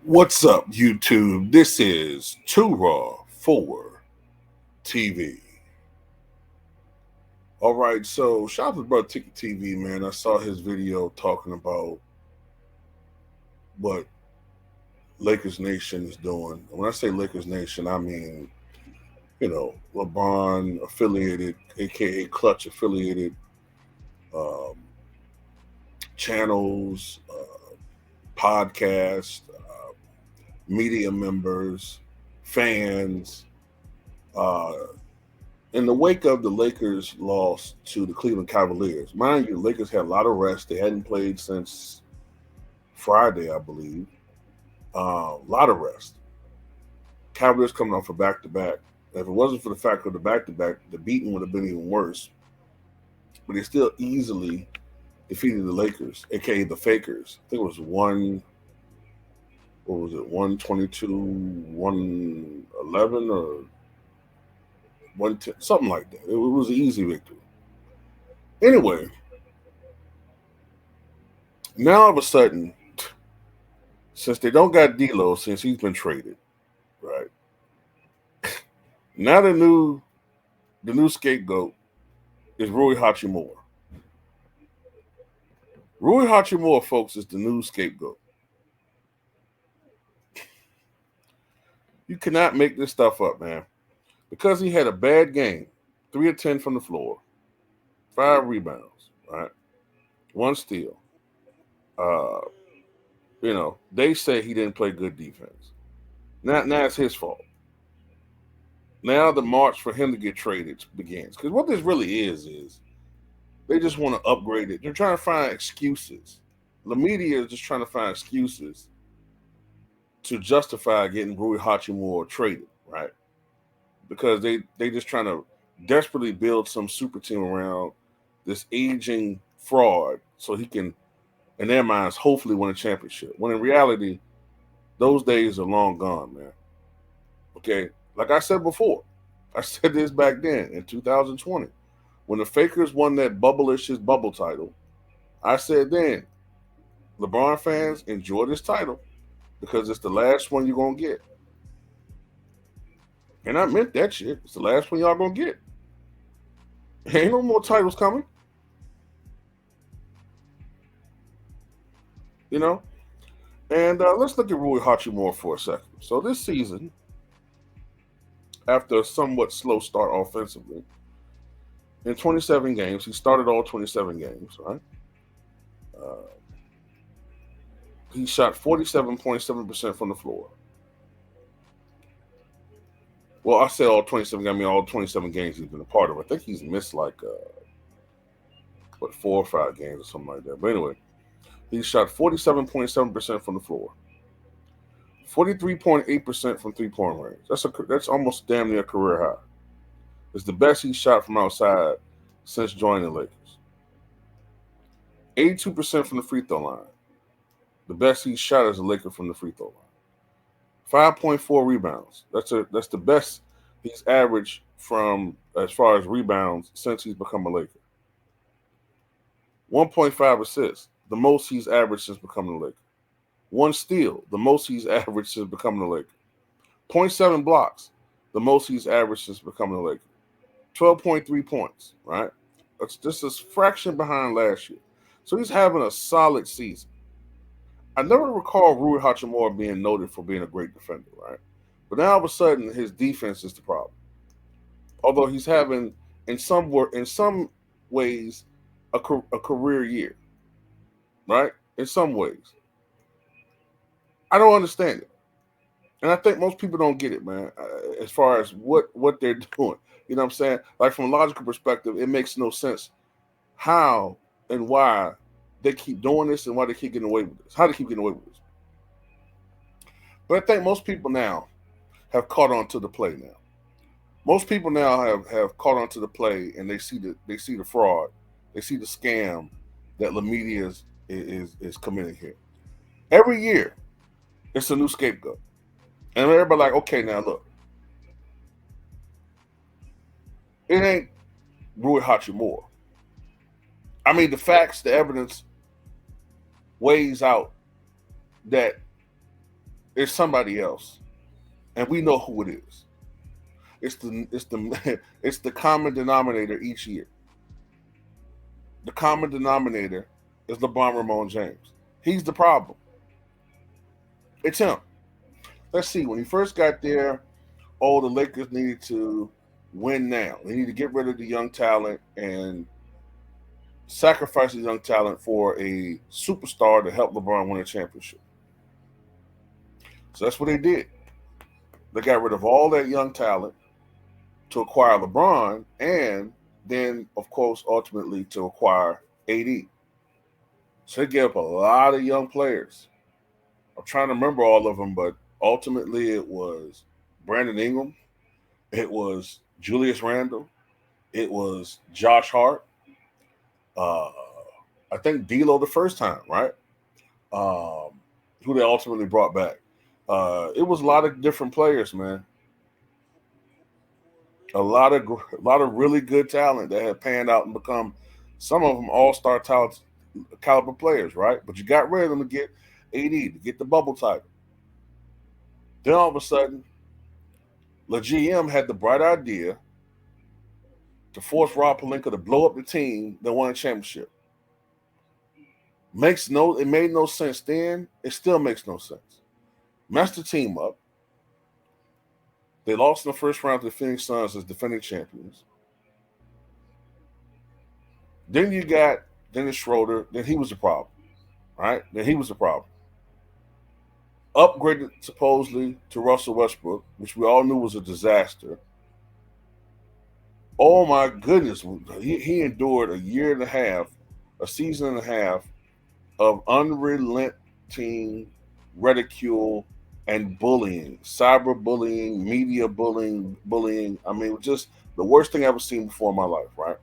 What's up, YouTube? This is Too Raw for TV. All right, so shout out to Brother Ticket TV, man. I saw his video talking about what Lakers Nation is doing. When I say Lakers Nation, I mean, LeBron affiliated, aka Clutch affiliated channels, podcasts, media members, fans. In the wake of the Lakers' loss to the Cleveland Cavaliers, mind you, the Lakers had a lot of rest. They hadn't played since Friday, I believe. A lot of rest. Cavaliers coming off a back-to-back. If it wasn't for the fact of the back-to-back, the beating would have been even worse. But they still easily defeated the Lakers, aka the Fakers. I think it was 122, 111, or 110, something like that. It was an easy victory. Anyway, now all of a sudden, since they don't got D'Lo, since he's been traded, right? Now the new scapegoat is Rui Hachimura. Rui Hachimura, folks, is the new scapegoat. You cannot make this stuff up, man. Because he had a bad game, 3 of 10 from the floor, 5 rebounds, right? 1 steal. They say he didn't play good defense. Now it's his fault. Now the march for him to get traded begins. Because what this really is they just want to upgrade it. They're trying to find excuses. Lemedia is just trying to find excuses to justify getting Rui Hachimura traded, right? Because they just trying to desperately build some super team around this aging fraud so he can, in their minds, hopefully win a championship. When in reality, those days are long gone, man. Okay? Like I said before, I said this back then in 2020. When the Fakers won that bubble-ish bubble title, I said then, LeBron fans, enjoy this title because it's the last one you're going to get. And I meant that shit. It's the last one y'all going to get. Ain't no more titles coming. And let's look at Rui Hachimura for a second. So this season, after a somewhat slow start offensively, in 27 games, he started all 27 games, right? He shot 47.7% from the floor. Well, I said all 27. I mean, all 27 games he's been a part of. I think he's missed 4 or 5 games or something like that. But anyway, he shot 47.7% from the floor, 43.8% from 3-point range. That's almost damn near a career high. It's the best he's shot from outside since joining the Lakers. 82% from the free throw line. The best he's shot as a Laker from the free throw line. 5.4 rebounds. That's the best he's averaged from as far as rebounds since he's become a Laker. 1.5 assists, the most he's averaged since becoming a Laker. 1 steal, the most he's averaged since becoming a Laker. 0.7 blocks, the most he's averaged since becoming a Laker. 12.3 points, right? That's just a fraction behind last year. So he's having a solid season. I never recall Rui Hachimura being noted for being a great defender, right? But now all of a sudden, his defense is the problem. Although he's having, in some ways, a career year, right? In some ways. I don't understand it. And I think most people don't get it, man, as far as what they're doing. You know what I'm saying? Like, from a logical perspective, it makes no sense how and why they keep doing this and why they keep getting away with this. How they keep getting away with this. But I think most people now have caught on to the play now. Most people now have caught on to the play, and they see the fraud, they see the scam that Lemedia is committing here. Every year, it's a new scapegoat, and everybody like, okay, now look, it ain't Rui Hachimura. I mean, the facts, the evidence weighs out that it's somebody else, and we know who it is. It's the it's the common denominator each year. The common denominator is LeBron Ramon James. He's the problem. It's him. Let's see. When he first got there, the Lakers needed to win now. They need to get rid of the young talent and sacrifice the young talent for a superstar to help LeBron win a championship. So that's what they did. They got rid of all that young talent to acquire LeBron, and then, of course, ultimately to acquire AD. So they gave up a lot of young players. I'm trying to remember all of them, but ultimately it was Brandon Ingram, it was Julius Randle, it was Josh Hart, uh, I think D'Lo the first time, right? Who they ultimately brought back. It was a lot of different players, man. A lot of really good talent that have panned out and become some of them all-star talent caliber players, right? But you got rid of them to get AD to get the bubble title. Then all of a sudden, the GM had the bright idea to force Rob Pelinka to blow up the team that won a championship. It made no sense then. It still makes no sense. Messed the team up. They lost in the first round to the Phoenix Suns as defending champions. Then you got Dennis Schroeder. Then he was the problem, right? Then he was the problem. Upgraded supposedly to Russell Westbrook, which we all knew was a disaster. Oh my goodness, he endured a year and a half, a season and a half of unrelenting ridicule and bullying, cyberbullying, media bullying. I mean, just the worst thing I've ever seen before in my life, right?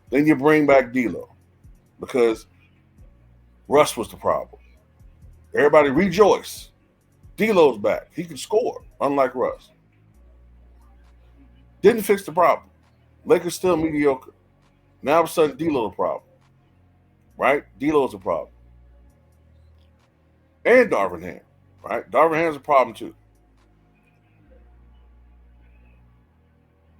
Then you bring back D'Lo because Russ was the problem. Everybody rejoice. D'Lo's back. He can score, unlike Russ. Didn't fix the problem. Lakers still mediocre. Now all of a sudden, D'Lo's a problem, right? D'Lo's a problem. And Darvin Ham, right? Darvin Ham's a problem too.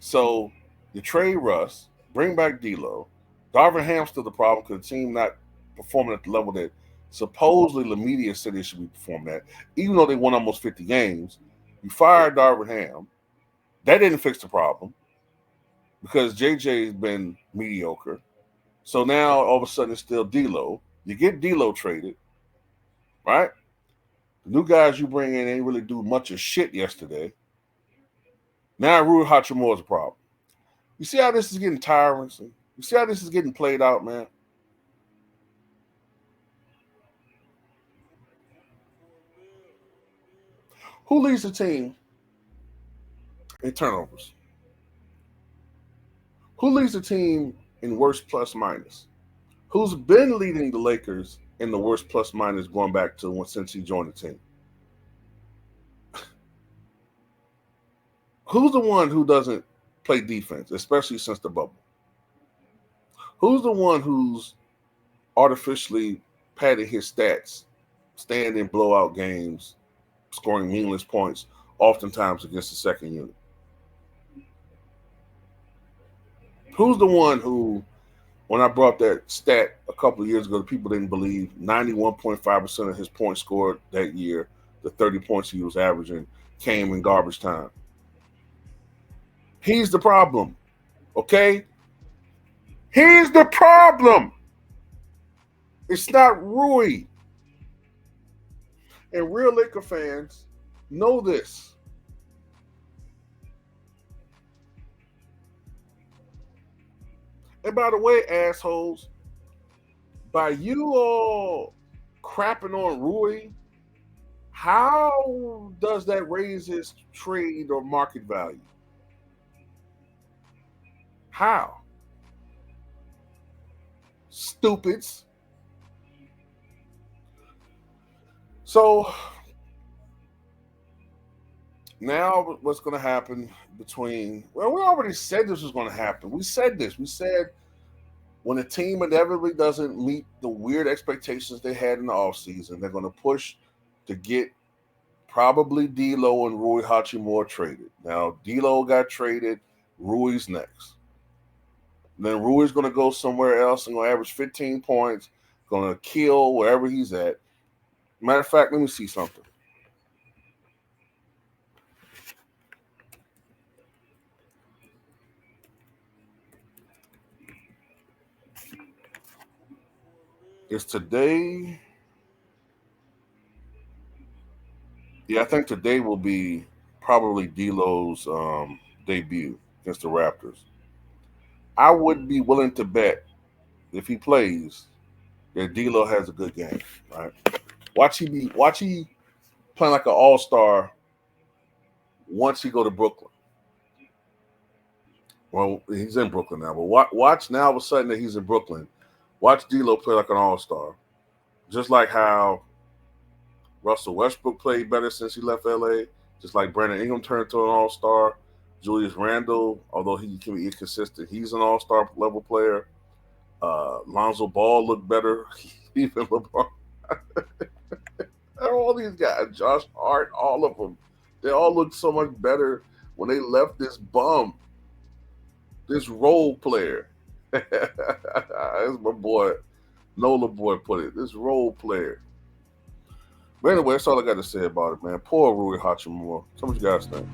So you trade Russ, bring back D'Lo. Darvin Ham's still the problem because the team not performing at the level that supposedly Lemedia said they should be performing at. Even though they won almost 50 games, you fired Darvin Ham. That didn't fix the problem because JJ's been mediocre. So now all of a sudden it's still D'Lo. You get D'Lo traded, right? The new guys you bring in ain't really do much of shit yesterday. Now Rui Hachimura is a problem. You see how this is getting tiring? You see how this is getting played out, man? Who leads the team in turnovers? Who leads the team in worst plus minus? Who's been leading the Lakers in the worst plus minus going back to since he joined the team? Who's the one who doesn't play defense, especially since the bubble? Who's the one who's artificially padded his stats, staying in blowout games, scoring meaningless points, oftentimes against the second unit? Who's the one who, when I brought that stat a couple of years ago, the people didn't believe 91.5% of his points scored that year, the 30 points he was averaging, came in garbage time? He's the problem, okay? He's the problem. It's not Rui. And real Laker fans know this. And by the way, assholes, by you all crapping on Rui How does that raise his trade or market value? How? Stupids. So now what's going to happen between, well, we already said this was going to happen. We said this. We said when a team inevitably doesn't meet the weird expectations they had in the offseason, they're going to push to get probably D'Lo and Rui Hachimura traded. Now, D'Lo got traded. Rui's next. Then Rui's going to go somewhere else and going to average 15 points, going to kill wherever he's at. Matter of fact, let me see something. It's today. Yeah, I think today will be probably D'Lo's debut against the Raptors. I would be willing to bet if he plays that D'Lo has a good game. Right? Watch he playing like an all-star once he go to Brooklyn. Well, he's in Brooklyn now, but watch now all of a sudden that he's in Brooklyn. Watch D'Lo play like an all-star, just like how Russell Westbrook played better since he left LA. Just like Brandon Ingram turned to an all-star. Julius Randle, although he can be inconsistent, he's an all-star level player. Lonzo Ball looked better. Even LeBron. All these guys, Josh Hart, all of them, they all look so much better when they left this bum, this role player. As my boy Nola boy put it, this role player. But anyway, that's all I got to say about it, man. Poor Rui Hachimura. So what you guys think?